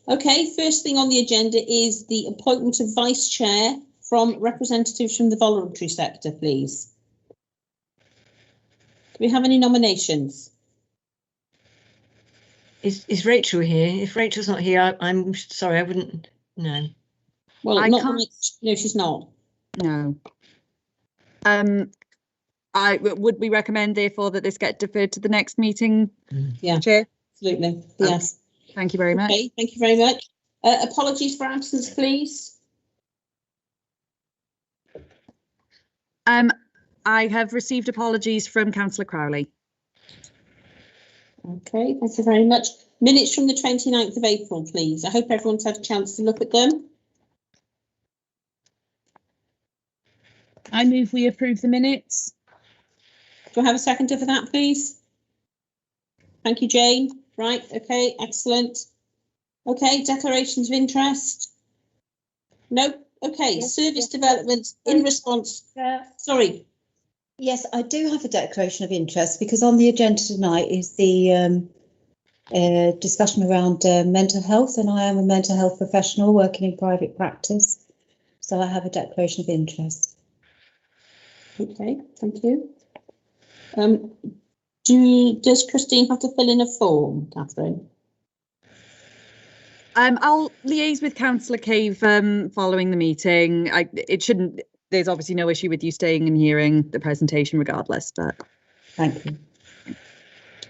Okay, first thing on the agenda is the appointment of vice chair from representatives from the voluntary sector, please. Do we have any nominations? Is Rachel here? If Rachel's not here, I'm sorry, I wouldn't know. Well, no, she's not. No. Would we recommend, therefore, that this get deferred to the next meeting? Yeah, Chair? absolutely. Yes. Thank you very much. Okay, thank you very much. Apologies for absence, please. I have received apologies from Councillor Crowley. Okay, thank you very much. Minutes from the 29th of April, please. I hope everyone's had a chance to look at them. I move we approve the minutes. Do I have a seconder for that, please? Thank you, Jane. Right, okay, excellent. Okay, declarations of interest? No? Okay, yes, service development in response. Sorry. Yes, I do have a declaration of interest because on the agenda tonight is the discussion around mental health, and I am a mental health professional working in private practice, so I have a declaration of interest. Okay, thank you. Does Christine have to fill in a form, Catherine? I'll liaise with Councillor Cave following the meeting. There's obviously no issue with you staying and hearing the presentation regardless, but thank you.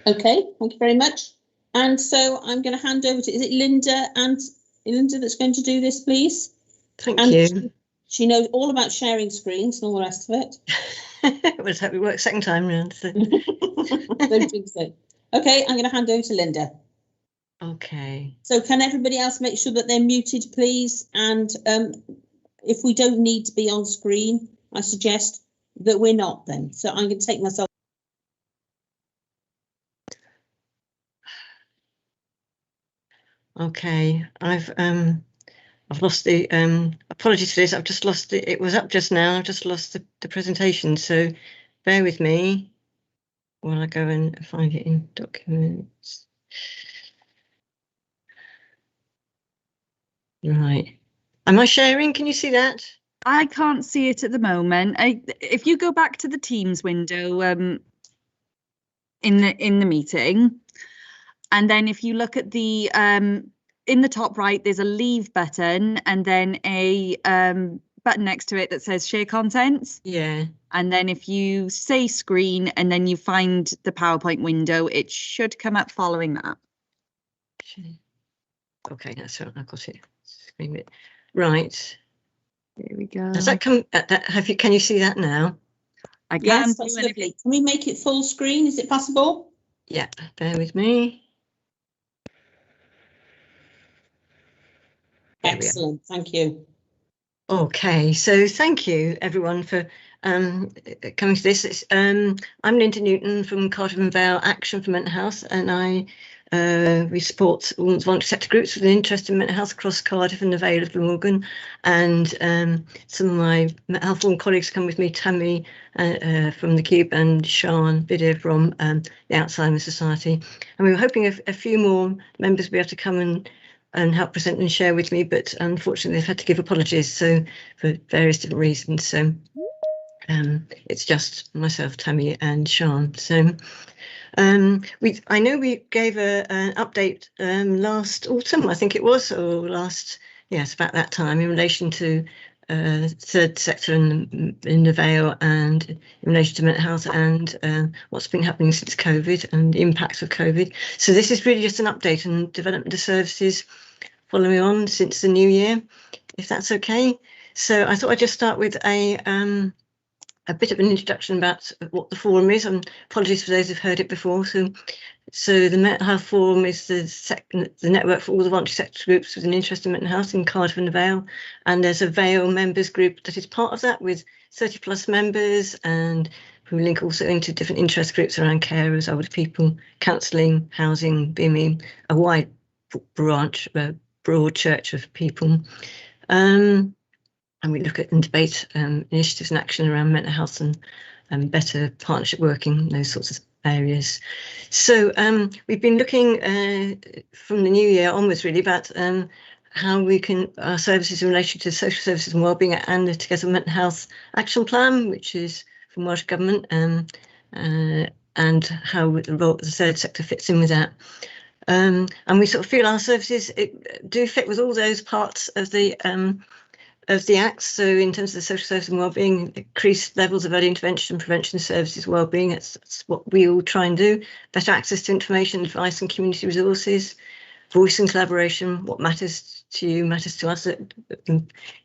Okay, thank you very much. And so I'm going to hand over to, is it Linda that's going to do this, please? Thank you. She knows all about sharing screens and all the rest of it. Let's hope it works second time round. So. Don't think so. Okay, I'm going to hand over to Linda. Okay. So can everybody else make sure that they're muted, please? And if we don't need to be on screen, I suggest that we're not then. So I'm going to take myself. Okay, I've lost the apologies for this. I've just lost it. It was up just now. I've just lost the presentation. So bear with me while I go and find it in documents. Right. Am I sharing? Can you see that? I can't see it at the moment. If you go back to the Teams window in the meeting, and then if you look at the in the top right, there's a leave button and then a button next to it that says share contents. Yeah. And then if you say screen and then you find the PowerPoint window, it should come up following that. Okay, that's right. I've got it. Screen it. Right. There we go. Does that come? Can you see that now? I can. Yes, that's lovely. Can we make it full screen? Is it possible? Yeah. Bear with me. Excellent, thank you. Okay, so thank you everyone for coming to this. I'm Linda Newton from Cardiff and Vale Action for Mental Health, and we support women's voluntary sector groups with an interest in mental health across Cardiff and the Vale of Glamorgan. And some of my mental health forum colleagues come with me, Tammy from the Cube and Sian Bidder from the Alzheimer's Society. And we were hoping a few more members would be able to come and help present and share with me, but unfortunately they've had to give apologies, so for various different reasons. So it's just myself, Tammy and Sian. So I know we gave an update last autumn, I think it was, or yes, about that time, in relation to third sector in the Vale and in relation to mental health and what's been happening since COVID and the impacts of COVID. So this is really just an update on development of services following on since the new year, if that's okay. So I thought I'd just start with a bit of an introduction about what the forum is, and apologies for those who've heard it before. So the Mental Health Forum is the network for all the voluntary sector groups with an interest in mental health in Cardiff and the Vale, and there's a Vale members group that is part of that with 30+ members, and we link also into different interest groups around carers, older people, counselling, housing, BME, a wide broad church of people. And we look at and debate initiatives and action around mental health and better partnership working, those sorts of areas. So we've been looking from the new year onwards really about how we can, our services in relation to social services and wellbeing, and the Together Mental Health Action Plan, which is from Welsh Government, and how the role of the third sector fits in with that. And we sort of feel our services do fit with all those parts of the Act. So in terms of the social services and wellbeing, increased levels of early intervention, prevention services, wellbeing, that's what we all try and do. Better access to information, advice and community resources, voice and collaboration, what matters to you matters to us,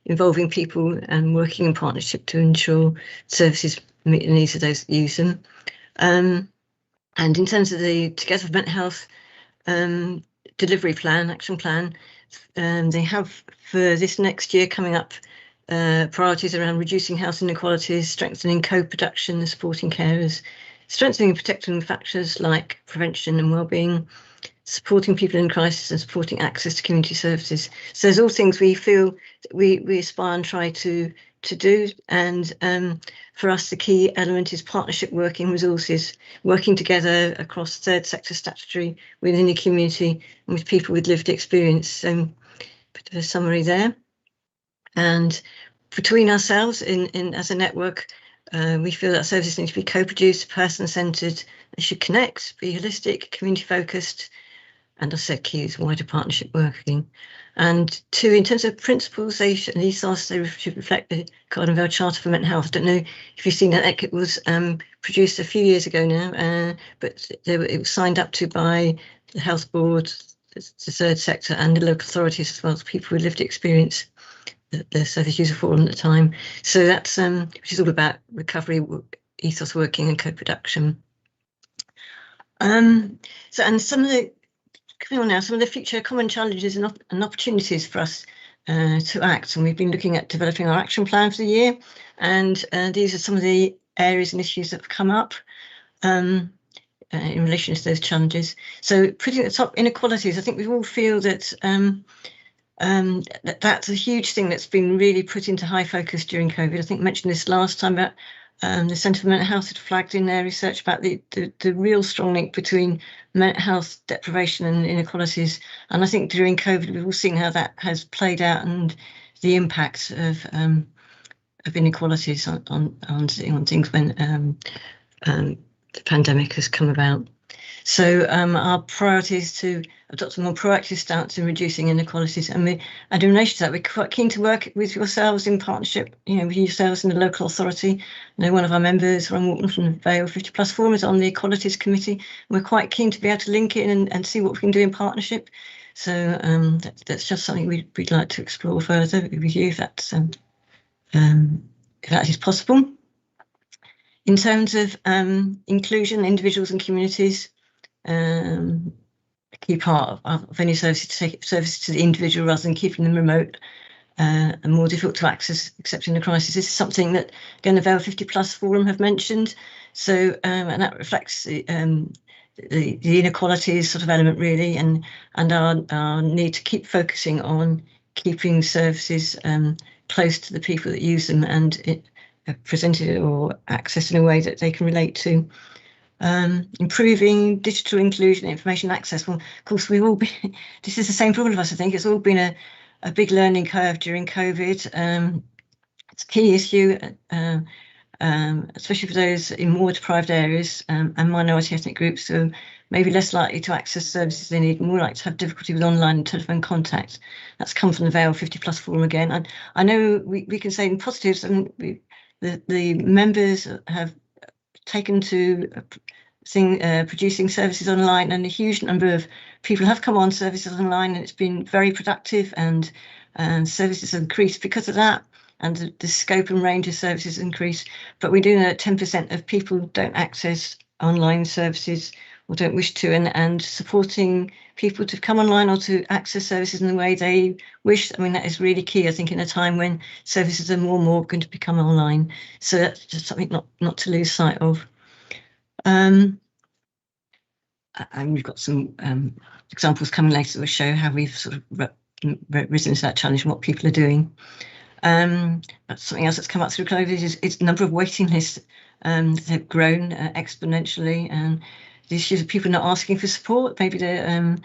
involving people and working in partnership to ensure services meet the needs of those that use them. And in terms of the Together for Mental Health delivery plan, action plan, they have for this next year coming up priorities around reducing health inequalities, strengthening co-production and supporting carers, strengthening and protecting factors like prevention and wellbeing, supporting people in crisis and supporting access to community services. So there's all things we feel that we aspire and try to do. And for us, the key element is partnership working resources, working together across third sector statutory within the community and with people with lived experience. So bit of a summary there. And between ourselves in as a network, we feel that services need to be co-produced, person-centred, they should connect, be holistic, community-focused, and as I said, key is wider partnership working. And two, in terms of principles, these should reflect the Cardiff Vale Charter for Mental Health. I don't know if you've seen that. It was produced a few years ago now, but it was signed up to by the Health Board, the third sector, and the local authorities as well as people with lived experience, the Service User Forum at the time. So that's which is all about recovery, ethos working, and co-production. And some of the coming on now, some of the future common challenges and opportunities for us to act, and we've been looking at developing our action plan for the year, and these are some of the areas and issues that have come up in relation to those challenges. So putting at the top, inequalities. I think we all feel that that's a huge thing that's been really put into high focus during COVID. I think I mentioned this last time about the Centre for Mental Health had flagged in their research about the real strong link between mental health deprivation and inequalities. And I think during COVID, we've all seen how that has played out and the impact of inequalities on things when the pandemic has come about. So our priority is to adopt a more proactive stance in reducing inequalities, and in relation to that, we're quite keen to work with yourselves in partnership, with yourselves in the local authority. I know one of our members, Ron Walton from the Vale 50+ Forum, is on the Equalities Committee. We're quite keen to be able to link in and see what we can do in partnership. So that's just something we'd like to explore further with you, if that is possible. In terms of inclusion, individuals and communities, a key part of any services to take services to the individual rather than keeping them remote and more difficult to access, except in a crisis. This is something that, again, the Vale 50+ Forum have mentioned. So, and that reflects the inequalities sort of element really, and our need to keep focusing on keeping services close to the people that use them and presented or accessed in a way that they can relate to. Improving digital inclusion and information access. Well, of course, we've all been, this is the same for all of us, I think. It's all been a big learning curve during COVID. It's a key issue, especially for those in more deprived areas and minority ethnic groups who are maybe less likely to access services they need, more likely to have difficulty with online and telephone contact. That's come from the Vale 50+ Forum again. And I know we can say in positives, and the members have taken to producing services online, and a huge number of people have come on services online, and it's been very productive, and services have increased because of that, and the scope and range of services increase. But we do know that 10% of people don't access online services or don't wish to, and supporting people to come online or to access services in the way they wish, I mean, that is really key, I think, in a time when services are more and more going to become online. So that's just something not to lose sight of. And we've got some examples coming later that will show how we've sort of risen to that challenge and what people are doing. But something else that's come up through COVID is the number of waiting lists They've grown exponentially, and the issues of people not asking for support. Maybe they're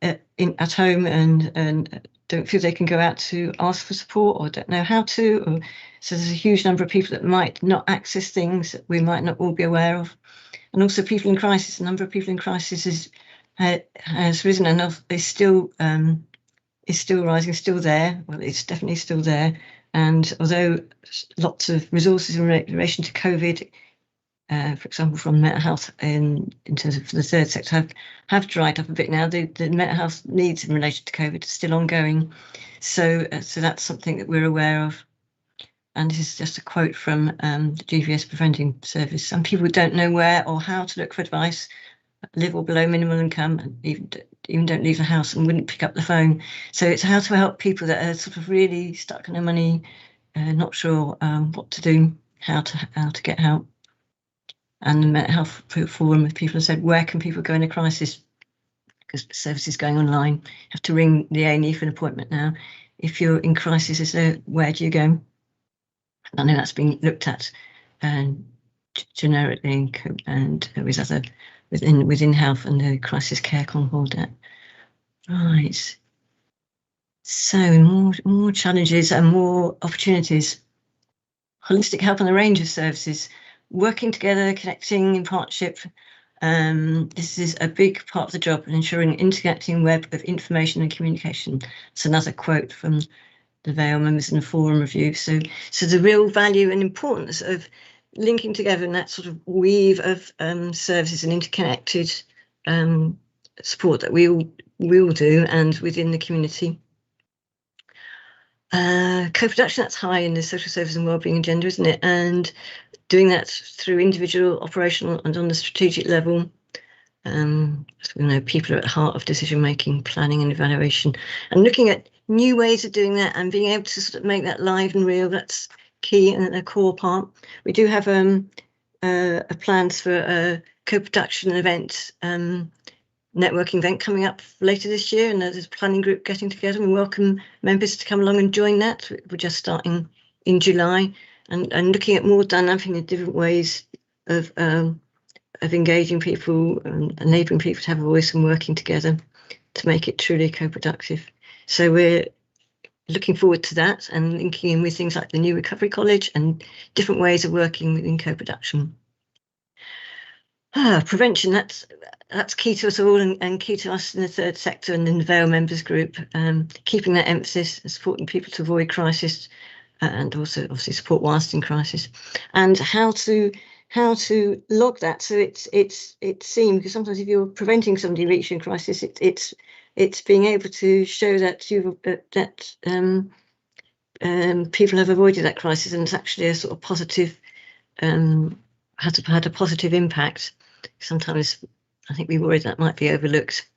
at home and don't feel they can go out to ask for support, or don't know how to. Or, so there's a huge number of people that might not access things that we might not all be aware of. And also people in crisis. The number of people in crisis has risen, and is still rising, still there. Well, it's definitely still there. And although lots of resources in relation to COVID, for example, from mental health in terms of the third sector have dried up a bit now, the mental health needs in relation to COVID are still ongoing. So that's something that we're aware of. And this is just a quote from the GVS Preventing Service. Some people don't know where or how to look for advice, live or below minimal income, and even don't leave the house and wouldn't pick up the phone. So it's how to help people that are sort of really stuck on their money, not sure what to do, how to get help. And the Mental Health Forum, people have said, where can people go in a crisis? Because services going online, you have to ring the A&E for an appointment now. If you're in crisis, where do you go? I know that's being looked at generically and with other within health and the crisis care cohort. Right. So more challenges and more opportunities. Holistic help on a range of services, working together, connecting in partnership. This is a big part of the job, and ensuring an interconnecting web of information and communication. It's another quote from the Vale members in the forum review. So the real value and importance of linking together in that sort of weave of services and interconnected support that we all do, and within the community. Co-production, that's high in the social service and wellbeing agenda, isn't it? And doing that through individual, operational, and on the strategic level. So we know people are at the heart of decision making, planning, and evaluation, and looking at new ways of doing that and being able to sort of make that live and real. That's key and a core part. We do have plans for a co-production event, networking event coming up later this year, and there's a planning group getting together. We welcome members to come along and join that. We're just starting in July, and looking at more dynamic and different ways of engaging people and enabling people to have a voice and working together to make it truly co-productive. So we're looking forward to that and linking in with things like the New Recovery College and different ways of working within co-production. Prevention, that's key to us all, and key to us in the third sector and in the Vale members group, keeping that emphasis and supporting people to avoid crisis, and also obviously support whilst in crisis, and how to log that. So it's seen, because sometimes if you're preventing somebody reaching crisis, it's being able to show that people have avoided that crisis, and it's actually a sort of positive, had a positive impact. Sometimes I think we worry that might be overlooked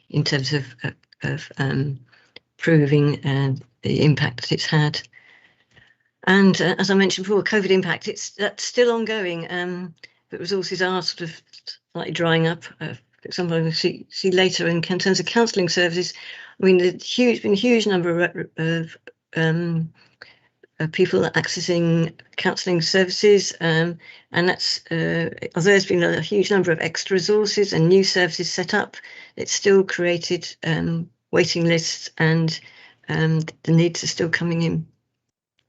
in terms of proving the impact that it's had. And as I mentioned before, COVID impact, that's still ongoing, but resources are sort of slightly drying up. For example, we'll see later in terms of counselling services. I mean, there's been a huge number of people accessing counselling services, and that's although there's been a huge number of extra resources and new services set up, it's still created waiting lists, and the needs are still coming in.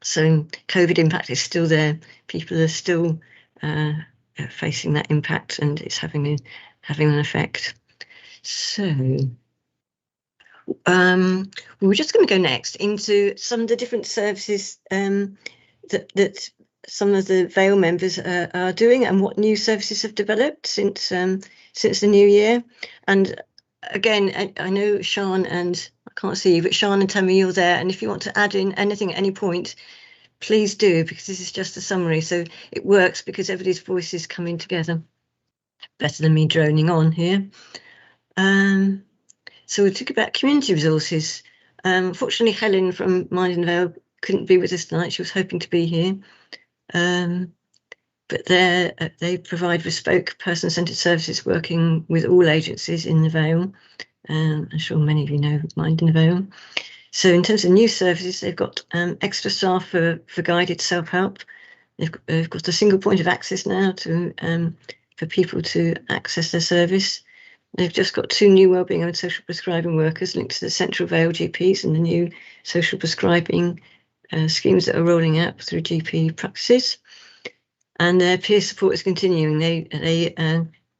So COVID impact is still there. People are still facing that impact, and it's having an effect. So we're just going to go next into some of the different services that some of the Vale members are doing, and what new services have developed since the new year. And again, I know Sian, and I can't see you, but Sian and Tammy, you're there, and if you want to add in anything at any point, please do, because this is just a summary. So it works because everybody's voices come in together, better than me droning on here. So we'll talk about community resources. Fortunately, Helen from Mind in the Vale couldn't be with us tonight. She was hoping to be here. But they provide bespoke person-centred services, working with all agencies in the Vale. I'm sure many of you know Mind in the Vale. So in terms of new services, they've got extra staff for guided self-help, They've got a single point of access now to for people to access their service. They've just got 2 new wellbeing and social prescribing workers linked to the Central Vale GPs and the new social prescribing schemes that are rolling out through GP practices. And their peer support is continuing. They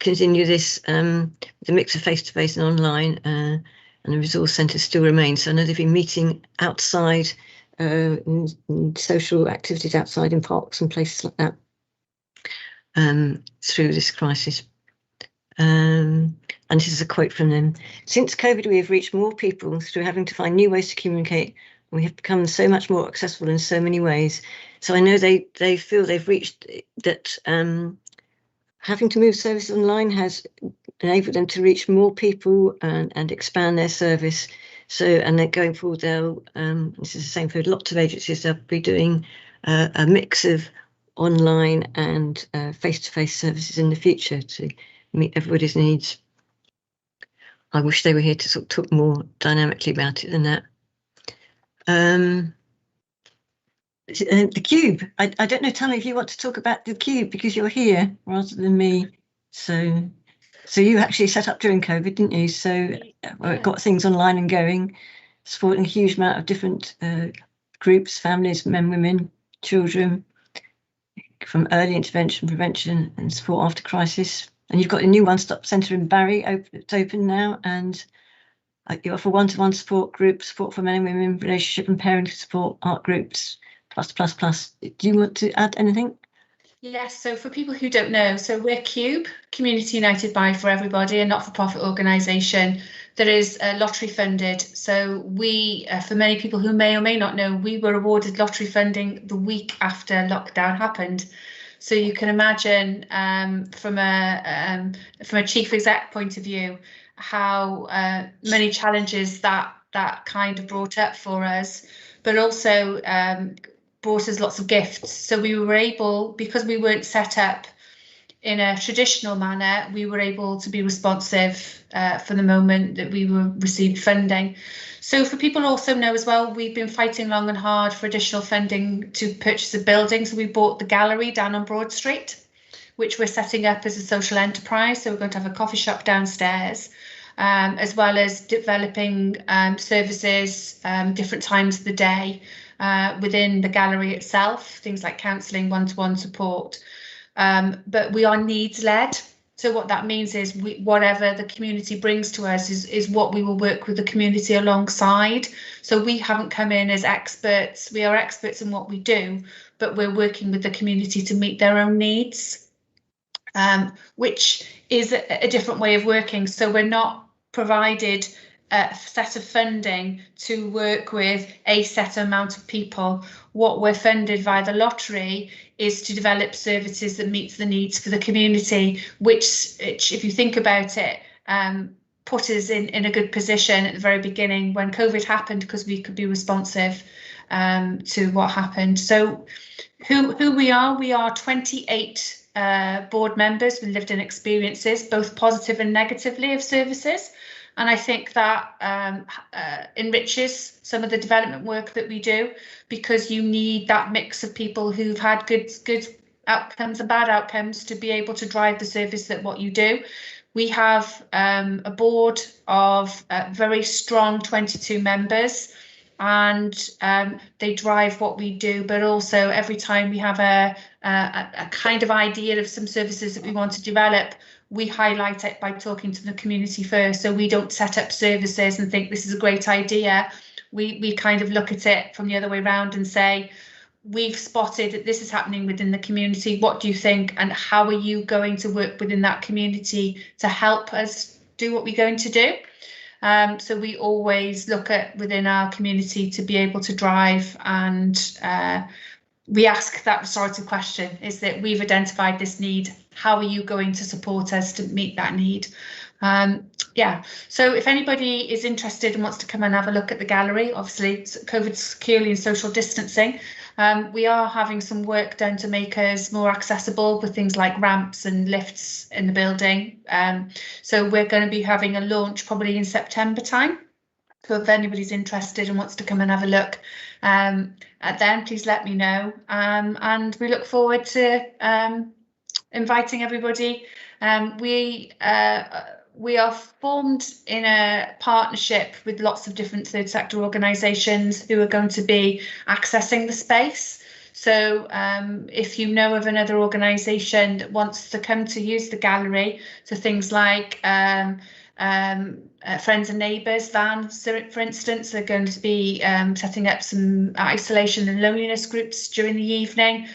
continue this the mix of face-to-face and online, and the resource centres still remain. So I know they've been meeting outside in social activities outside in parks and places like that through this crisis. And this is a quote from them. "Since COVID, we have reached more people through having to find new ways to communicate. We have become so much more accessible in so many ways." So I know they feel they've reached that having to move services online has enabled them to reach more people and expand their service. So, and they're going forward, they'll, this is the same for lots of agencies, they'll be doing a mix of online and face-to-face services in the future to meet everybody's needs. I wish they were here to sort of talk more dynamically about it than that. The Cube, I don't know, Tammy, if you want to talk about the Cube because you're here rather than me. So you actually set up during COVID, didn't you? So got things online and going, supporting a huge amount of different groups, families, men, women, children, from early intervention, prevention and support after crisis. And you've got a new one-stop centre in Barry, it's open now, and you offer one-to-one support group, support for men and women, relationship and parenting support, art groups, plus. Do you want to add anything? Yes, so for people who don't know, so we're Cube, Community United by For Everybody, a not-for-profit organisation that is lottery funded. So we, for many people who may or may not know, we were awarded lottery funding the week after lockdown happened. So you can imagine from a chief exec point of view, how many challenges that kind of brought up for us, but also brought us lots of gifts. So we were able, because we weren't set up in a traditional manner, we were able to be responsive for the moment that we received funding. So for people also know as well, we've been fighting long and hard for additional funding to purchase a building. So we bought the gallery down on Broad Street, which we're setting up as a social enterprise. So we're going to have a coffee shop downstairs, as well as developing services, different times of the day within the gallery itself, things like counselling, one-to-one support. But we are needs led. So what that means is whatever the community brings to us is what we will work with the community alongside. So we haven't come in as experts. We are experts in what we do, but we're working with the community to meet their own needs, which is a different way of working. So we're not provided a set of funding to work with a set amount of people. What we're funded via the lottery is to develop services that meets the needs for the community, which if you think about it, put us in a good position at the very beginning when COVID happened, because we could be responsive to what happened. So who we are 28 board members with lived in experiences, both positive and negatively, of services. And I think that enriches some of the development work that we do, because you need that mix of people who've had good outcomes and bad outcomes to be able to drive the service that what you do. We have a board of very strong 22 members, and they drive what we do, but also every time we have a kind of idea of some services that we want to develop, we highlight it by talking to the community first. So we don't set up services and think this is a great idea. We kind of look at it from the other way around and say, we've spotted that this is happening within the community. What do you think? And how are you going to work within that community to help us do what we're going to do? So we always look at within our community to be able to drive, and we ask that restorative question, is that we've identified this need. How are you going to support us to meet that need? Yeah, so if anybody is interested and wants to come and have a look at the gallery, obviously COVID securely and social distancing, we are having some work done to make us more accessible with things like ramps and lifts in the building. So we're going to be having a launch probably in September time. if anybody's interested and wants to come and have a look at them, please let me know. And we look forward to inviting everybody. We are formed in a partnership with lots of different third sector organisations who are going to be accessing the space. So if you know of another organisation that wants to come to use the gallery, so things like Friends and Neighbours van, for instance, are going to be setting up some isolation and loneliness groups during the evening,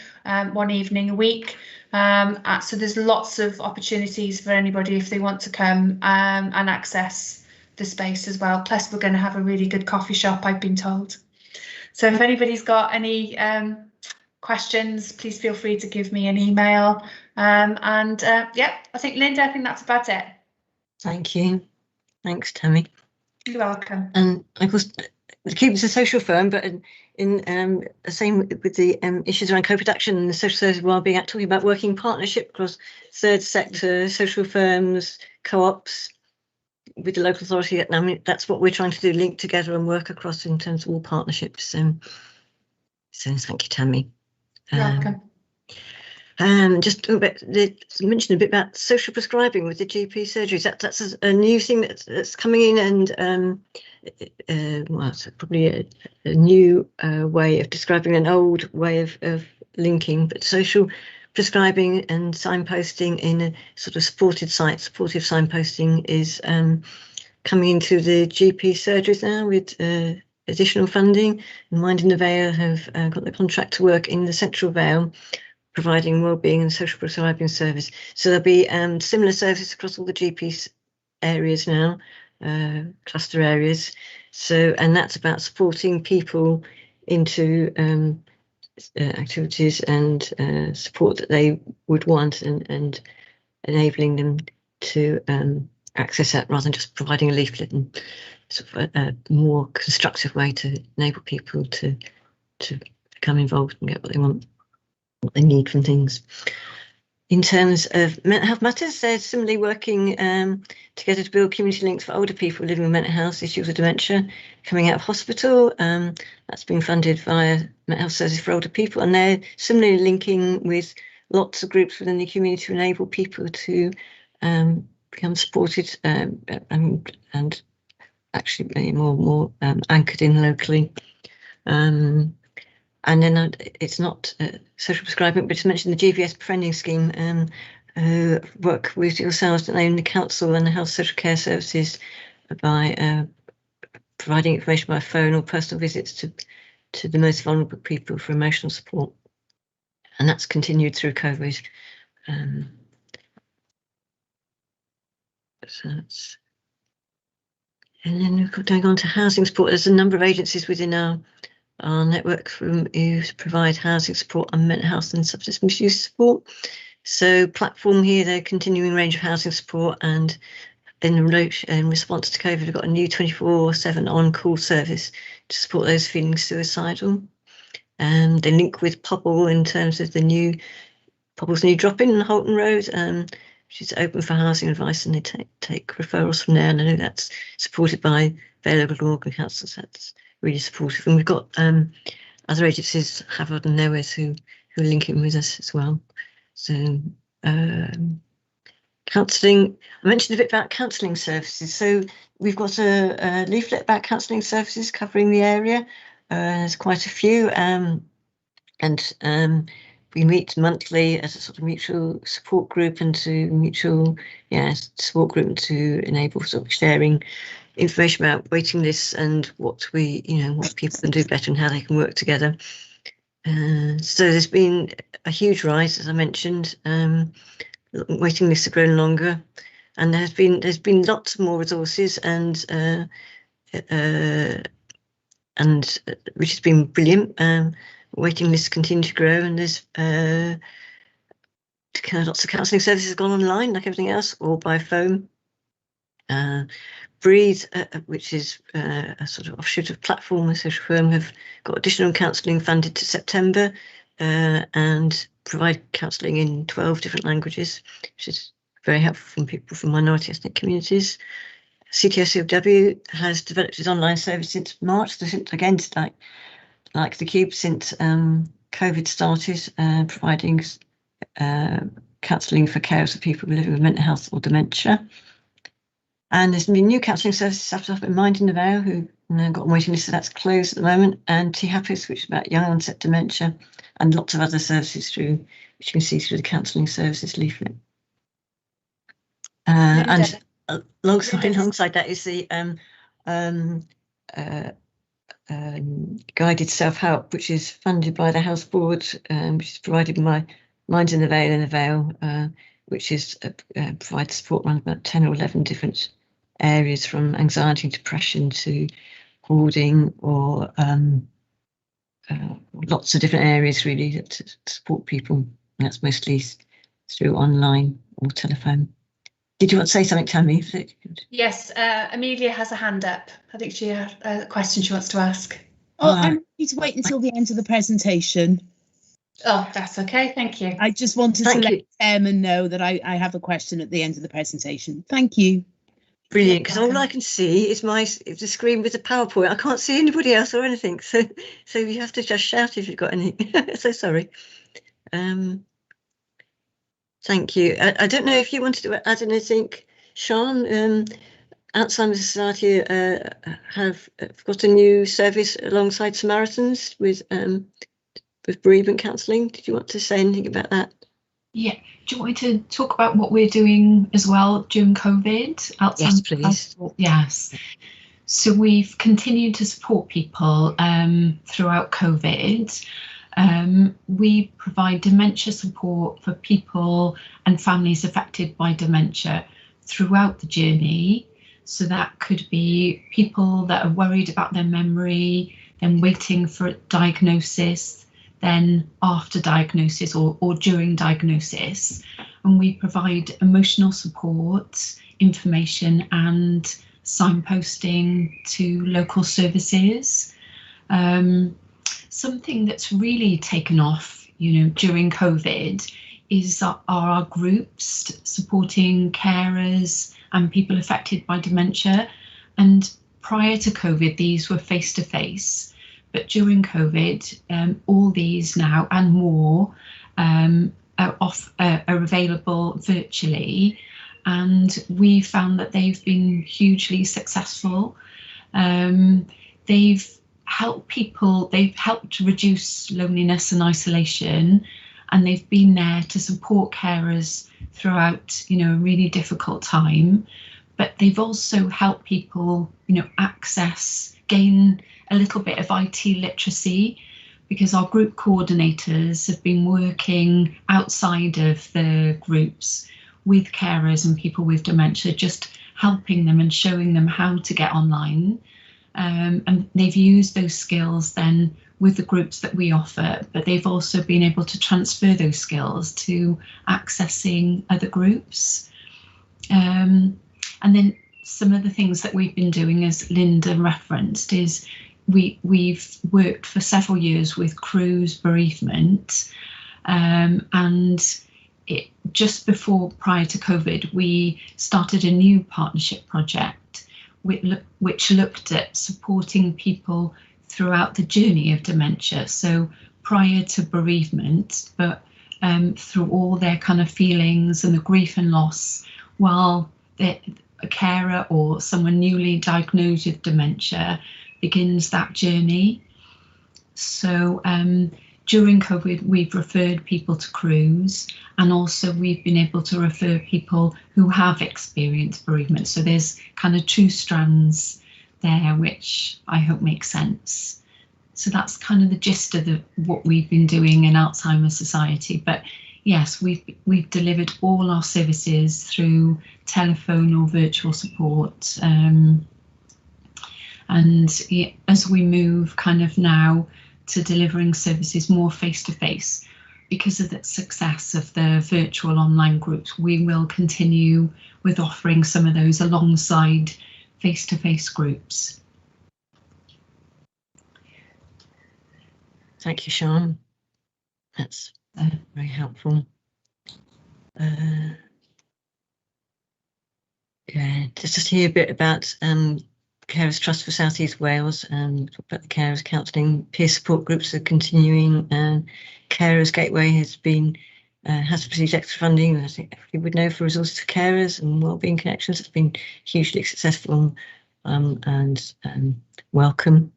one evening a week. So there's lots of opportunities for anybody if they want to come and access the space as well. Plus, we're going to have a really good coffee shop, I've been told. So if anybody's got any questions, please feel free to give me an email. Yeah, I think, Linda, I think that's about it. Thank you. Thanks, Tammy. You're welcome. And of course, the Cube is a social firm, but in the same with the issues around co-production and the Social Services Wellbeing Act, talking about working partnership across third sector, social firms, co-ops, with the local authority. I mean, that's what we're trying to do, link together and work across in terms of all partnerships. So thank you, Tammy. You're welcome. Just mention a bit about social prescribing with the GP surgeries. That's a new thing that's coming in, and well, it's probably a new way of describing an old way of linking. But social prescribing and signposting in a sort of supportive signposting is coming into the GP surgeries now with additional funding. And Mind in the Vale have got the contract to work in the Central Vale, providing wellbeing and social prescribing service. So there'll be similar services across all the GP areas now, cluster areas. So, and that's about supporting people into activities and support that they would want, and enabling them to access that rather than just providing a leaflet, and sort of a more constructive way to enable people to become involved and get what they want, what they need from things. In terms of mental health matters, they're similarly working together to build community links for older people living with mental health issues or dementia coming out of hospital. That's been funded via Mental Health Services for Older People, and they're similarly linking with lots of groups within the community to enable people to become supported and actually more anchored in locally. And then it's not social prescribing, but to mention the GVS befriending scheme, work with yourselves and the council and the health social care services by providing information by phone or personal visits to the most vulnerable people for emotional support. And that's continued through COVID. So that's, and then we've got going on to housing support. There's a number of agencies within our network who provide housing support and mental health and substance misuse support. So platform here, they're continuing range of housing support, and in response to COVID, we've got a new 24/7 on-call service to support those feeling suicidal. And they link with Pobble in terms of the Pobble's new drop-in on Holton Road, which is open for housing advice, and they take referrals from there. And I know that's supported by their local organ councils. That's really supportive, and we've got other agencies, Havard and Nowheres, who are linking with us as well. So counselling, I mentioned a bit about counselling services. So we've got a leaflet about counselling services covering the area. There's quite a few, and we meet monthly as a sort of mutual support group and support group to enable sort of sharing information about waiting lists and what people can do better and how they can work together. So there's been a huge rise, as I mentioned. Waiting lists have grown longer, and there's been lots more resources, and which has been brilliant. Waiting lists continue to grow, and there's lots of counselling services have gone online, like everything else, or by phone. Breathe, which is a sort of offshoot of Platform, a social firm, have got additional counselling funded to September and provide counselling in 12 different languages, which is very helpful from people from minority ethnic communities. CTSCW has developed its online service since March. Again, like the Cube, since COVID started, providing counselling for carers for people living with mental health or dementia. And there's been new counselling services set up in Mind in the Vale, who got a waiting list, so that's closed at the moment, and T Happy's, which is about young onset dementia, and lots of other services through, which you can see through the Counselling Services leaflet. And alongside that is the guided self-help, which is funded by the House Board, which is provided by Minds in the Vale, which is provides support around about 10 or 11 different areas, from anxiety, depression to hoarding, or lots of different areas really to support people. And that's mostly through online or telephone. Did you want to say something, Tammy? Yes, Amelia has a hand up. I think she had a question she wants to ask. Oh, I'm happy to wait until the end of the presentation. Oh, that's okay. Thank you. I just wanted to let the chairman know that I have a question at the end of the presentation. Thank you. Brilliant, because all I can see is the screen with the PowerPoint. I can't see anybody else or anything, so you have to just shout if you've got anything. So sorry. Thank you. I don't know if you wanted to add anything, Sean. Alzheimer's Society have got a new service alongside Samaritans with bereavement counselling. Did you want to say anything about that? Yeah. Do you want me to talk about what we're doing as well during COVID? Yes, please. Yes. So we've continued to support people throughout COVID. We provide dementia support for people and families affected by dementia throughout the journey. So that could be people that are worried about their memory, then waiting for diagnosis, then after diagnosis or during diagnosis. And we provide emotional support, information and signposting to local services. Something that's really taken off, during COVID is our groups supporting carers and people affected by dementia. And prior to COVID, these were face-to-face. But during COVID, all these now and more are available virtually. And we found that they've been hugely successful. They've helped reduce loneliness and isolation, and they've been there to support carers throughout, a really difficult time. But they've also helped people, gain a little bit of IT literacy, because our group coordinators have been working outside of the groups with carers and people with dementia, just helping them and showing them how to get online. And they've used those skills then with the groups that we offer, but they've also been able to transfer those skills to accessing other groups. And then some of the things that we've been doing, as Linda referenced, is we've worked for several years with Crew's Bereavement, and just prior to COVID, we started a new partnership project which looked at supporting people throughout the journey of dementia. So prior to bereavement, but through all their kind of feelings and the grief and loss, while a carer or someone newly diagnosed with dementia begins that journey. So during COVID, we've referred people to Crews, and also we've been able to refer people who have experienced bereavement. So there's kind of two strands there, which I hope makes sense. So that's kind of the gist of what we've been doing in Alzheimer's Society. But yes, we've delivered all our services through telephone or virtual support. And as we move kind of now to delivering services more face-to-face, because of the success of the virtual online groups, we will continue with offering some of those alongside face-to-face groups. Thank you, Sean. That's very helpful. Okay, just to hear a bit about Carers Trust for South East Wales, and talk about the carers counselling. Peer support groups are continuing. Carers Gateway has received extra funding. I think you would know, for resources for carers and wellbeing connections. It's been hugely successful and welcome.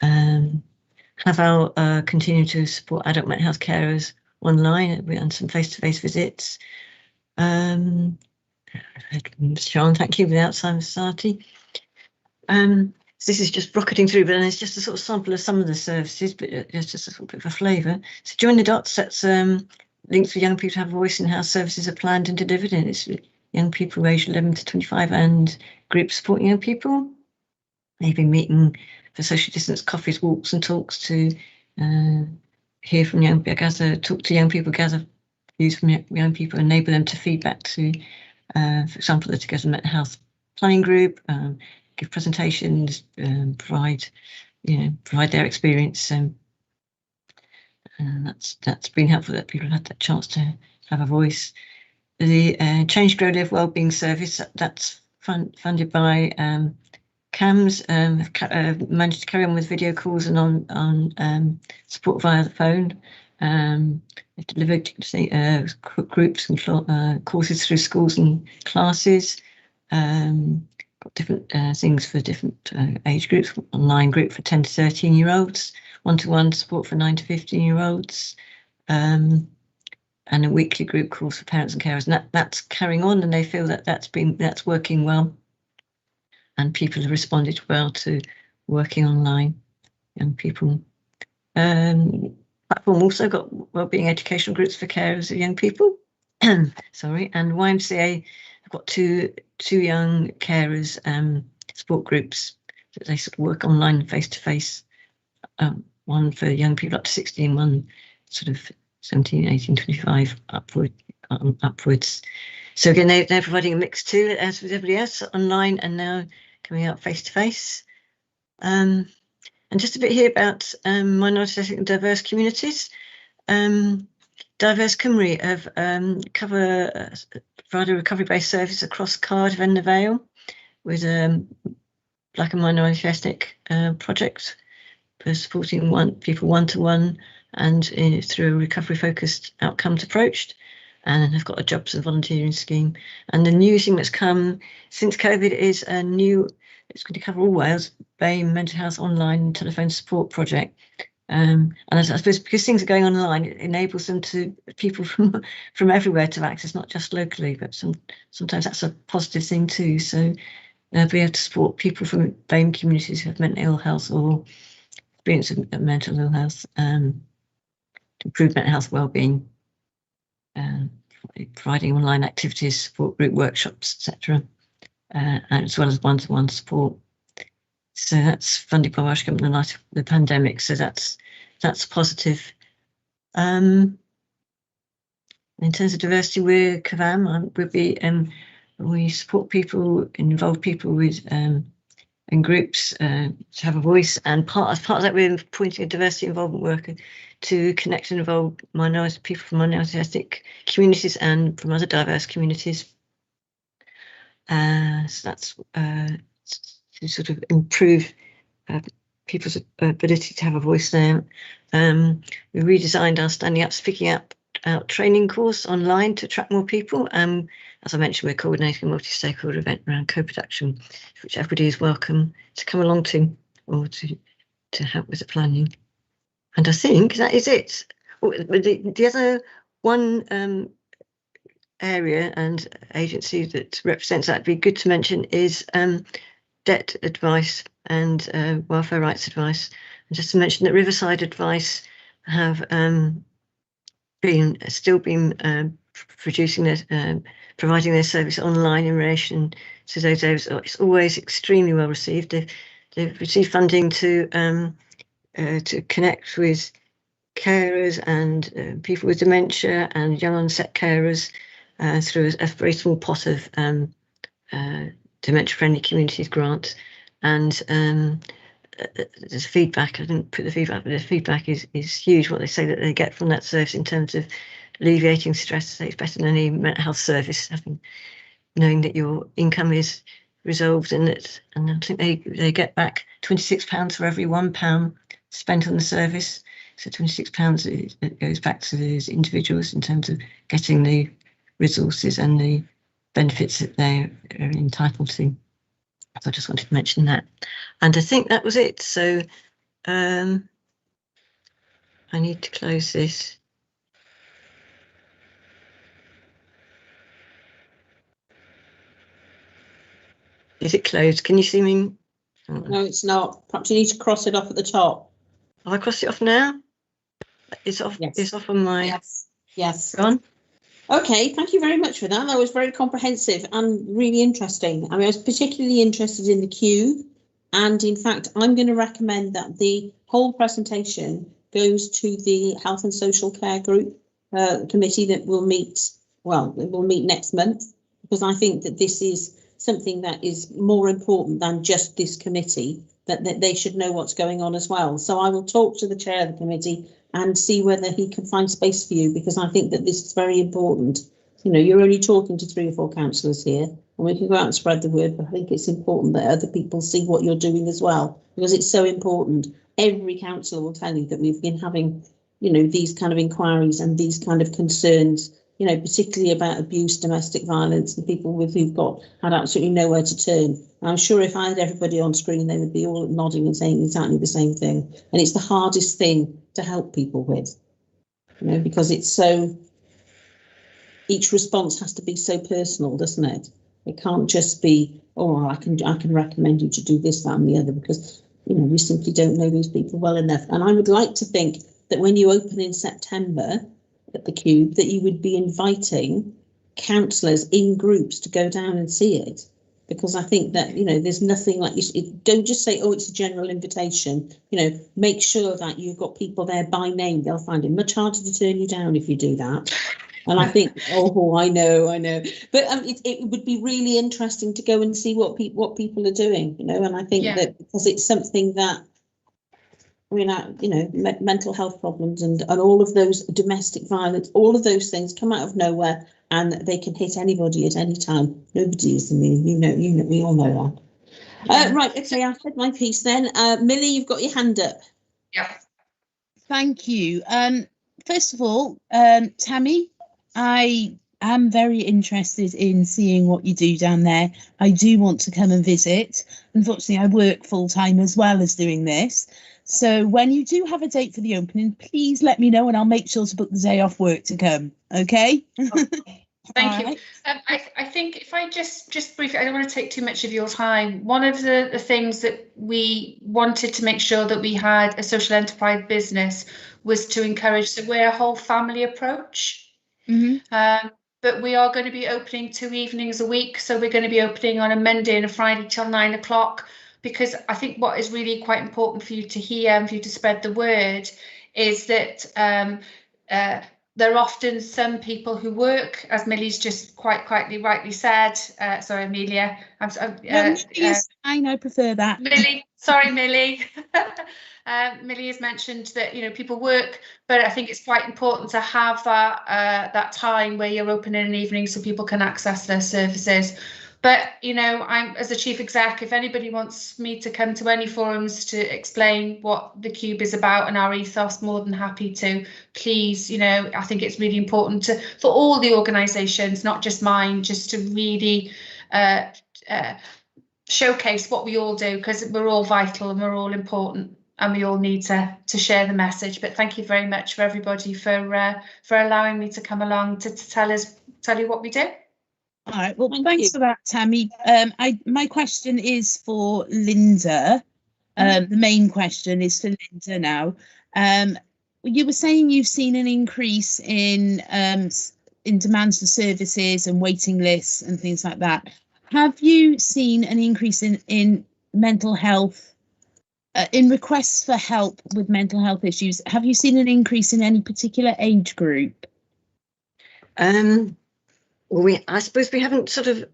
Haval continue to support adult mental health carers online and some face-to-face visits. Sean, thank you, with the Alzheimer's Society. So this is just rocketing through, but it's just a sort of sample of some of the services, but it's just a sort of bit of a flavour. So Join the Dots, that's links for young people to have a voice in how services are planned and delivered, and it's young people aged 11 to 25 and groups supporting young people. They've been meeting for social distance coffees, walks and talks to hear from young people, talk to young people, gather views from young people, enable them to feedback to, for example, the Together Mental Health Planning Group, give presentations, provide their experience. That's been helpful, that people have had that chance to have a voice. The Change, Grow, Live Wellbeing Service, that's funded by CAMS, managed to carry on with video calls and on support via the phone. They've delivered groups and courses through schools and classes. Got different things for different age groups. Online group for 10 to 13-year-olds, one-to-one support for 9 to 15-year-olds, and a weekly group course for parents and carers. And that's carrying on, and they feel that that's working well, and people have responded well to working online. Young people. Platform also got wellbeing educational groups for carers of young people. Sorry, and YMCA have got two young carers support groups that they sort of work online, face to face. One for young people up to 16, one sort of 17, 18, 25 upwards. So again, they're providing a mix too, as with everybody else, online and now coming out face to face. And just a bit here about minority, ethnic and diverse communities. Diverse Cymru have provide a recovery-based service across Cardiff and the Vale with Black and minority ethnic project for supporting people one-to-one and through a recovery-focused outcomes approach. And have got a jobs and volunteering scheme. And the new thing that's come since COVID is a new, it's going to cover all Wales, BAME mental health online telephone support project. And I suppose because things are going online, it enables them to people from everywhere to access, not just locally, but sometimes that's a positive thing too. So be able to support people from BAME communities who have mental ill health or experience of mental ill health, to improve mental health wellbeing. Providing online activities, support group workshops, etc., as well as one-to-one support. So that's funded by Welsh Government in light of the pandemic. So that's positive. In terms of diversity, we're CAVAM. We support people, involve people with in groups to have a voice, and as part of that, we're appointing a diversity involvement worker to connect and involve people from minority ethnic communities and from other diverse communities. So that's to sort of improve people's ability to have a voice there. We redesigned our Standing Up, Speaking Up out training course online to attract more people. As I mentioned, we're coordinating a multi-stakeholder event around co-production, which everybody is welcome to come along to or to help with the planning. And I think that is it. The other one area and agency that represents that would be good to mention is debt advice and welfare rights advice. And just to mention that Riverside Advice have still been providing their service online in relation to those areas. It's always extremely well received. They've received funding to connect with carers and people with dementia and young onset carers through a very small pot of dementia friendly communities grant. And there's feedback, I didn't put the feedback, but the feedback is huge, what they say that they get from that service in terms of alleviating stress. They say it's better than any mental health service, having knowing that your income is resolved, and I think they get back £26 for every £1 spent on the service. So £26 it goes back to those individuals in terms of getting the resources and the benefits that they are entitled to. So I just wanted to mention that. And I think that was it. So I need to close this. Is it closed? Can you see me? No, it's not. Perhaps you need to cross it off at the top. Have I crossed it off now? It's off. Yes. It's off on my. Yes. Gone. Okay, thank you very much for that. That was very comprehensive and really interesting. I mean, I was particularly interested in the cube, and in fact, I'm going to recommend that the whole presentation goes to the Health and Social Care Group committee that will meet. Well, it will meet next month, because I think that this is something that is more important than just this committee, that they should know what's going on as well. So I will talk to the chair of the committee and see whether he can find space for you, because I think that this is very important. You know, you're only talking to 3 or 4 councillors here, and we can go out and spread the word, but I think it's important that other people see what you're doing as well, because it's so important. Every councillor will tell you that we've been having, you know, these kind of inquiries and these kind of concerns, you know, particularly about abuse, domestic violence, and people who've had absolutely nowhere to turn. I'm sure if I had everybody on screen, they would be all nodding and saying exactly the same thing. And it's the hardest thing to help people with, you know, because it's so, each response has to be so personal, doesn't it? It can't just be, oh, I can recommend you to do this, that and the other, because, you know, we simply don't know those people well enough. And I would like to think that when you open in September at the Cube, that you would be inviting councillors in groups to go down and see it, because I think that, you know, there's nothing like don't just say, oh, it's a general invitation. You know, make sure that you've got people there by name. They'll find it much harder to turn you down if you do that. And I think, oh, I know, but it would be really interesting to go and see what people are doing, you know. And I think that because it's something that, I mean, you know, mental health problems and all of those, domestic violence, all of those things come out of nowhere, and they can hit anybody at any time. Nobody is immune, you know, we all know that. Right, okay, I've said my piece then. Millie, you've got your hand up. Yeah. Thank you. First of all, Tammy, I am very interested in seeing what you do down there. I do want to come and visit. Unfortunately, I work full time as well as doing this. So when you do have a date for the opening, please let me know and I'll make sure to book the day off work to come. Okay? Thank you. Right. I think if I just briefly, I don't want to take too much of your time. One of the things that we wanted to make sure that we had a social enterprise business was to encourage, so we're a whole family approach. Mm-hmm. But we are going to be opening 2 evenings a week. So we're going to be opening on a Monday and a Friday till 9 o'clock. Because I think what is really quite important for you to hear and for you to spread the word is that there are often some people who work, as Millie's just quite rightly said. Sorry, Amelia. Yes, I prefer that. Millie, sorry, Millie. Millie has mentioned that, you know, people work, but I think it's quite important to have that time where you're open in an evening so people can access their services. But, you know, I'm, as a chief exec, if anybody wants me to come to any forums to explain what the Cube is about and our ethos, more than happy to. Please, you know, I think it's really important for all the organisations, not just mine, just to really showcase what we all do, because we're all vital and we're all important and we all need to share the message. But thank you very much for everybody for allowing me to come along to tell you what we do. All right, well, thanks for that, Tammy. My question is for Linda. The main question is for Linda now. You were saying you've seen an increase in demands for services and waiting lists and things like that. Have you seen an increase in mental health, in requests for help with mental health issues? Have you seen an increase in any particular age group? Well, I suppose we haven't sort of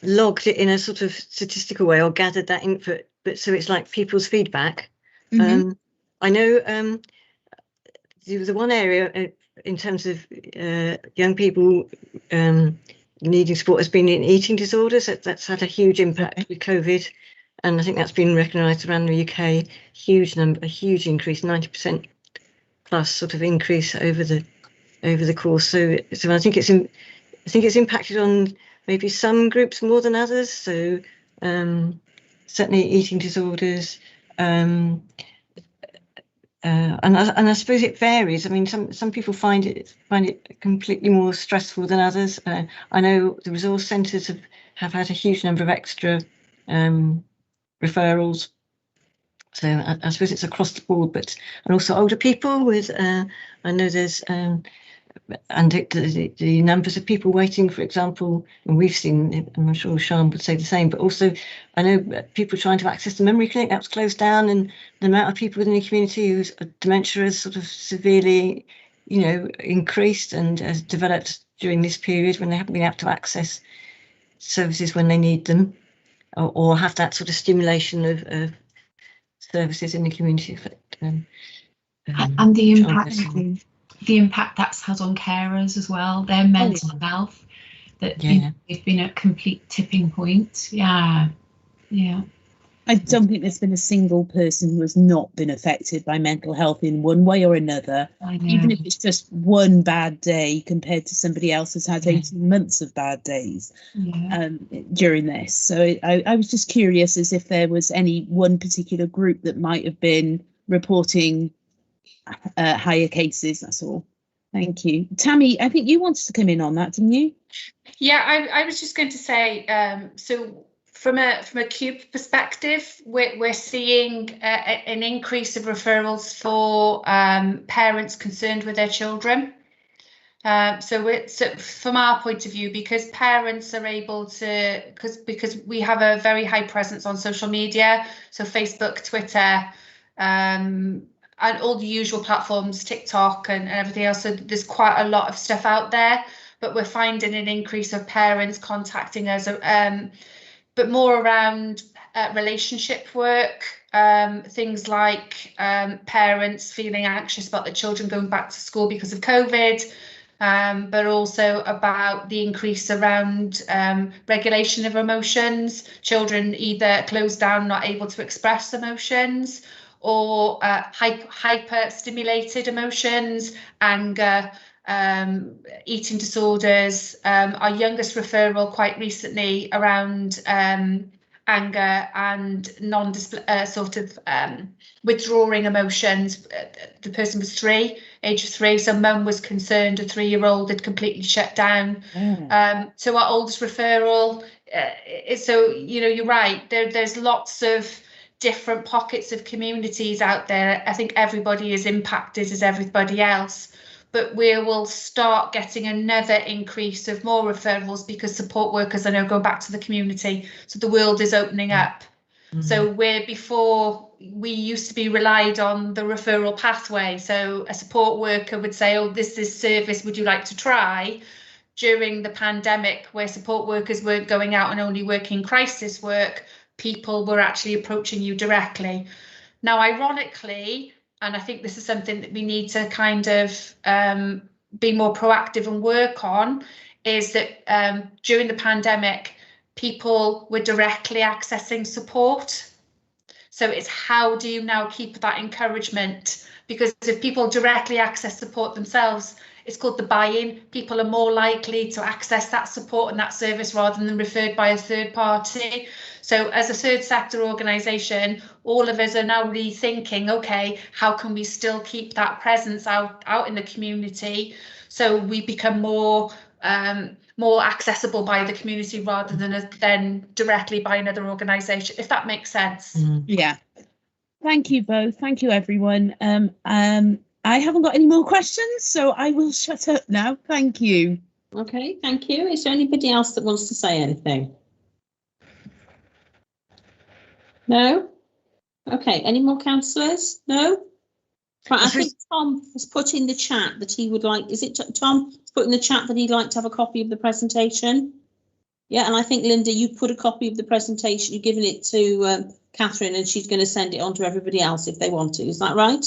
logged it in a sort of statistical way or gathered that input, but so it's like people's feedback. Mm-hmm. I know the one area in terms of young people needing support has been in eating disorders. That's had a huge impact with COVID, and I think that's been recognised around the UK. Huge number, a huge increase, 90% plus sort of increase over the course. So I think it's impacted on maybe some groups more than others. So certainly eating disorders. And I suppose it varies. I mean, some people find it completely more stressful than others. I know the resource centres have had a huge number of extra referrals. So I suppose it's across the board, and also older people with. I know there's and the numbers of people waiting, for example, and we've seen, and I'm sure Sian would say the same, but also I know people trying to access the memory clinic that was closed down, and the amount of people within the community whose dementia has sort of severely, increased and has developed during this period when they haven't been able to access services when they need them, or have that sort of stimulation of services in the community. And the impact that's had on carers as well, their mental health, that they've been at complete tipping point. Yeah. I don't think there's been a single person who has not been affected by mental health in one way or another, even if it's just one bad day compared to somebody else who's had 18 months of bad days during this. So I was just curious as if there was any one particular group that might have been reporting higher cases. That's all. Thank you. Tammy, I think you wanted to come in on that, didn't you? Yeah, I was just going to say, so from a CUBE perspective, we're seeing an increase of referrals for parents concerned with their children. So from our point of view, because parents are able to, because we have a very high presence on social media, so Facebook, Twitter, and all the usual platforms, TikTok and everything else. So there's quite a lot of stuff out there, but we're finding an increase of parents contacting us, but more around relationship work, things like parents feeling anxious about their children going back to school because of COVID, but also about the increase around regulation of emotions, children either closed down, not able to express emotions, or hyper stimulated emotions, anger, eating disorders. Our youngest referral quite recently around anger and withdrawing emotions. The person was age of 3, so mum was concerned a 3-year-old had completely shut down. So our oldest referral, so you're right, there's lots of different pockets of communities out there. I think everybody is impacted as everybody else, but we will start getting another increase of more referrals because support workers are now going back to the community. So the world is opening up. So where before we used to be relied on the referral pathway. So a support worker would say, oh, this service, would you like to try? During the pandemic, where support workers weren't going out and only working crisis work, people were actually approaching you directly. Now, ironically, and I think this is something that we need to kind of be more proactive and work on, is that during the pandemic, people were directly accessing support. So it's how do you now keep that encouragement? Because if people directly access support themselves, it's called the buy-in. People are more likely to access that support and that service rather than referred by a third party. So as a third sector organisation, all of us are now rethinking, okay, how can we still keep that presence out in the community so we become more accessible by the community rather than directly by another organisation, if that makes sense. Yeah. Thank you both. Thank you, everyone. I haven't got any more questions, so I will shut up now. Thank you. Okay, thank you. Is there anybody else that wants to say anything? No? Okay, any more councillors? No? Right, I think Tom has put in the chat that he would like, is it Tom? Put in the chat that he'd like to have a copy of the presentation. Yeah, and I think, Linda, you put a copy of the presentation, you've given it to Catherine, and she's going to send it on to everybody else if they want to. Is that right?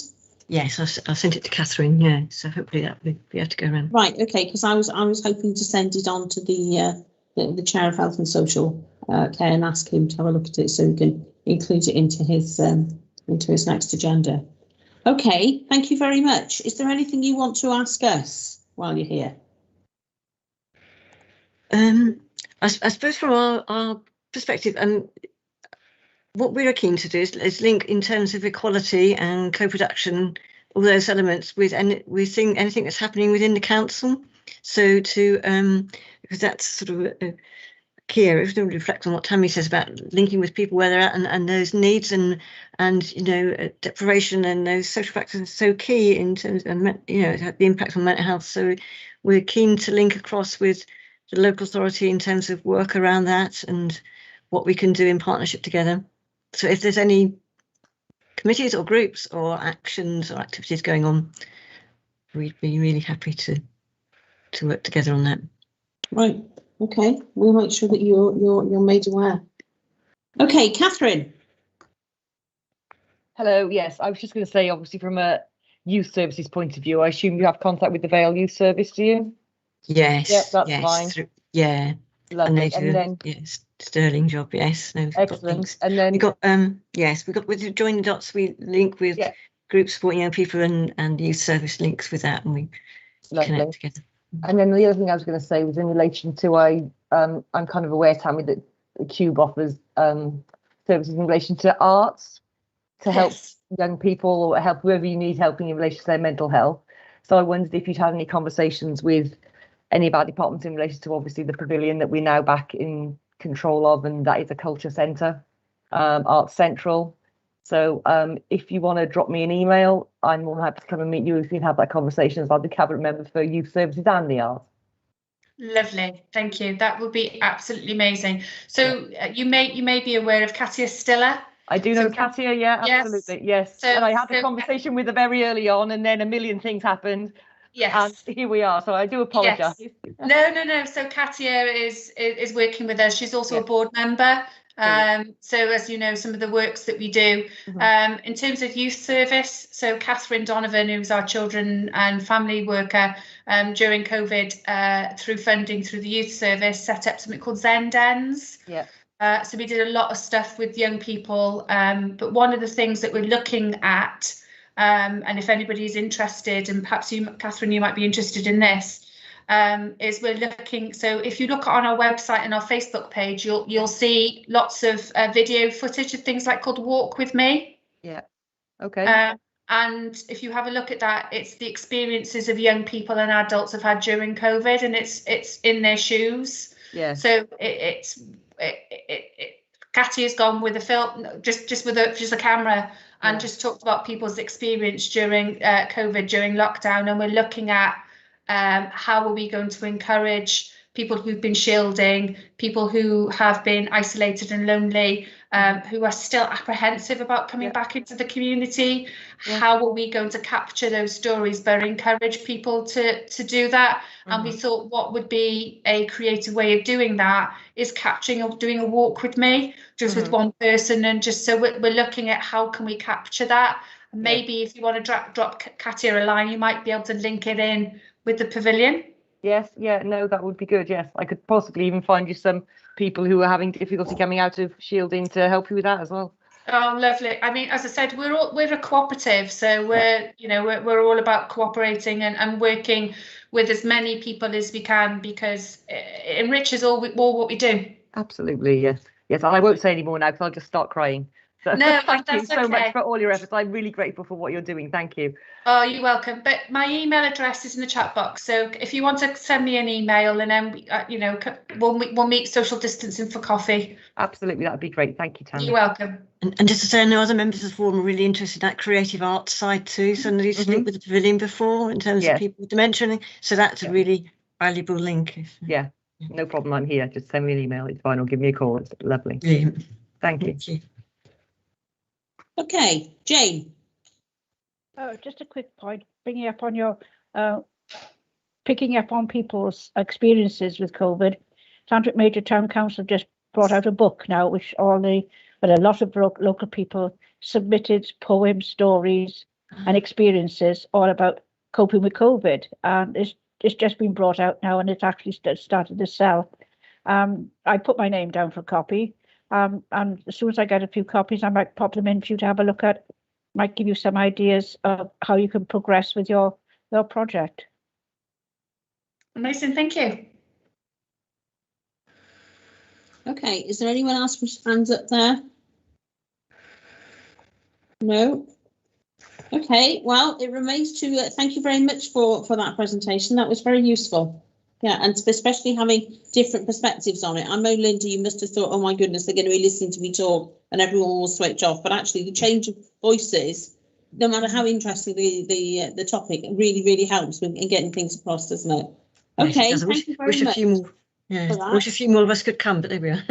Yes, I sent it to Catherine. Yeah, so hopefully that will be able to go around. Right. Okay. Because I was hoping to send it on to the Chair of Health and Social Care and ask him to have a look at it so we can include it into his next agenda. Okay. Thank you very much. Is there anything you want to ask us while you're here? I suppose from our perspective, what we're keen to do is link in terms of equality and co-production, all those elements with, and we think anything that's happening within the council. So because that's sort of a key area, if we reflect on what Tammy says about linking with people where they're at and those needs and deprivation and those social factors are so key in terms of the impact on mental health. So we're keen to link across with the local authority in terms of work around that and what we can do in partnership together. So if there's any committees or groups or actions or activities going on, we'd be really happy to work together on that. Right. Okay. We'll make sure that you're made aware. Okay, Catherine. Hello. Yes, I was just going to say, obviously, from a youth services point of view, I assume you have contact with the Vale Youth Service, do you? Yes. Yep, that's fine. Yeah. Lovely. And then sterling job. Yes. No, excellent. And then we got with Join the Dots. We link with groups supporting young people and youth service links with that, and we connect together. And then the other thing I was going to say was in relation to I'm kind of aware, Tammy, that the Cube offers services in relation to arts to help young people or help whoever you need helping in relation to their mental health. So I wondered if you'd had any conversations with any of our departments in relation to obviously the pavilion that we're now back in control of, and that is a culture centre, Arts Central. So if you want to drop me an email, I'm more than happy to come and meet you if you have that conversation. I'll be cabinet member for youth services and the arts. Lovely, thank you. That would be absolutely amazing. So you may be aware of Katia Stiller. I do know Katia, yeah, absolutely, yes. So, and I had a conversation with her very early on, and then a million things happened. Yes. And here we are. So I do apologise. Yes. No. So Katia is working with us. She's also a board member. So as you know, some of the works that we do in terms of youth service. So Catherine Donovan, who's our children and family worker, during COVID, through funding through the youth service, set up something called Zen Dens. Yeah. So we did a lot of stuff with young people. But one of the things that we're looking at, and if anybody is interested, and perhaps you, Catherine, you might be interested in this, is we're looking. So if you look on our website and our Facebook page, you'll see lots of video footage of things like called Walk With Me. Yeah. Okay. And if you have a look at that, it's the experiences of young people and adults have had during COVID, and it's in their shoes. Yeah. So Katia's gone with a film, just with a camera, and just talked about people's experience during COVID, during lockdown, and we're looking at how are we going to encourage people who've been shielding, people who have been isolated and lonely, who are still apprehensive about coming back into the community. How are we going to capture those stories but encourage people to do that? And we thought what would be a creative way of doing that is capturing or doing a walk with me, just with one person, and just so we're looking at how can we capture that. Maybe if you want to drop Katia a line, you might be able to link it in with the pavilion. Yes, no, that would be good. Yes, I could possibly even find you some people who are having difficulty coming out of shielding to help you with that as well. Oh, lovely. I mean, as I said, we're a cooperative, so we're all about cooperating and working with as many people as we can, because it enriches all what we do. Absolutely, yes. And I won't say any more now because I'll just start crying. So no, thank you so much for all your efforts. I'm really grateful for what you're doing. Thank you. Oh, you're welcome. But my email address is in the chat box. So if you want to send me an email, and then we'll meet social distancing for coffee. Absolutely, that'd be great. Thank you, Tammy. You're welcome. And just to say, I know other members of the forum are really interested in that creative arts side too. So I used to link with the pavilion before in terms of people with dementia. So that's a really valuable link. Yeah, no problem. I'm here. Just send me an email. It's fine. Or give me a call. It's lovely. Brilliant. Thank you. Thank you. Okay, Jane. Oh, just a quick point, bringing up on your picking up on people's experiences with COVID. Sandwich Major Town Council just brought out a book now, which a lot of local people submitted poems, stories, and experiences all about coping with COVID. And it's just been brought out now, and it's actually started to sell. I put my name down for a copy. And as soon as I get a few copies, I might pop them in for you to have a look at. Might give you some ideas of how you can progress with your project. Amazing, thank you. Okay, is there anyone else with hands up there? No. Okay, well, it remains to thank you very much for that presentation. That was very useful. Yeah, and especially having different perspectives on it. I know, Linda, you must have thought, oh my goodness, they're going to be listening to me talk and everyone will switch off. But actually, the change of voices, no matter how interesting the topic, really, really helps in getting things across, doesn't it? Okay, yes, thank you very wish much. A few more, wish a few more of us could come, but there we are.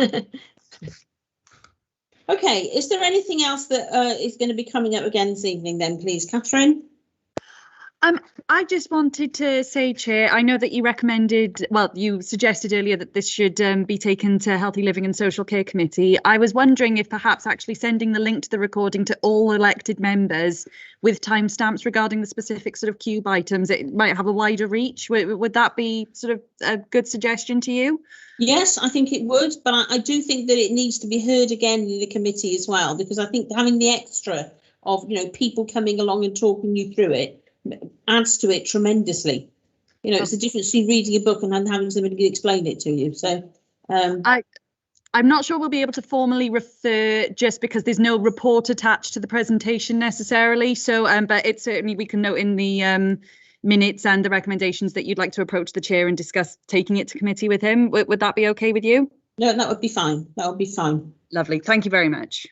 Okay, is there anything else that is going to be coming up again this evening then, please, Catherine? I just wanted to say, Chair, I know that you recommended, well, you suggested earlier that this should be taken to Healthy Living and Social Care Committee. I was wondering if perhaps actually sending the link to the recording to all elected members with timestamps regarding the specific sort of cube items, it might have a wider reach. Would that be sort of a good suggestion to you? Yes, I think it would, but I do think that it needs to be heard again in the committee as well, because I think having the extra of, you know, people coming along and talking you through it adds to it tremendously. You know, it's the difference between reading a book and having somebody explain it to you. So I'm not sure we'll be able to formally refer just because there's no report attached to the presentation necessarily. So, but it's certainly we can note in the minutes and the recommendations that you'd like to approach the chair and discuss taking it to committee with him. Would that be okay with you? No, that would be fine. That would be fine. Lovely. Thank you very much.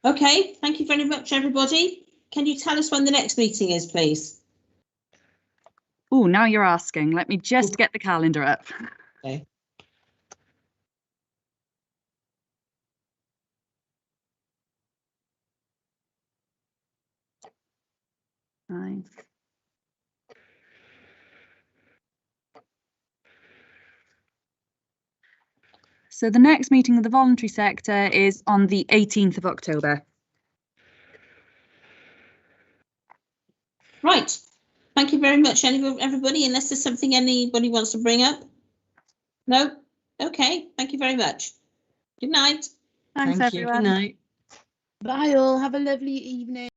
Okay, thank you very much, everybody. Can you tell us when the next meeting is, please? Oh, now you're asking. Let me just get the calendar up. Okay. Fine. So the next meeting of the voluntary sector is on the 18th of October. Right. Thank you very much, everybody, unless there's something anybody wants to bring up. No? Okay. Thank you very much. Good night. Thanks, everyone. Good night. Bye all. Have a lovely evening.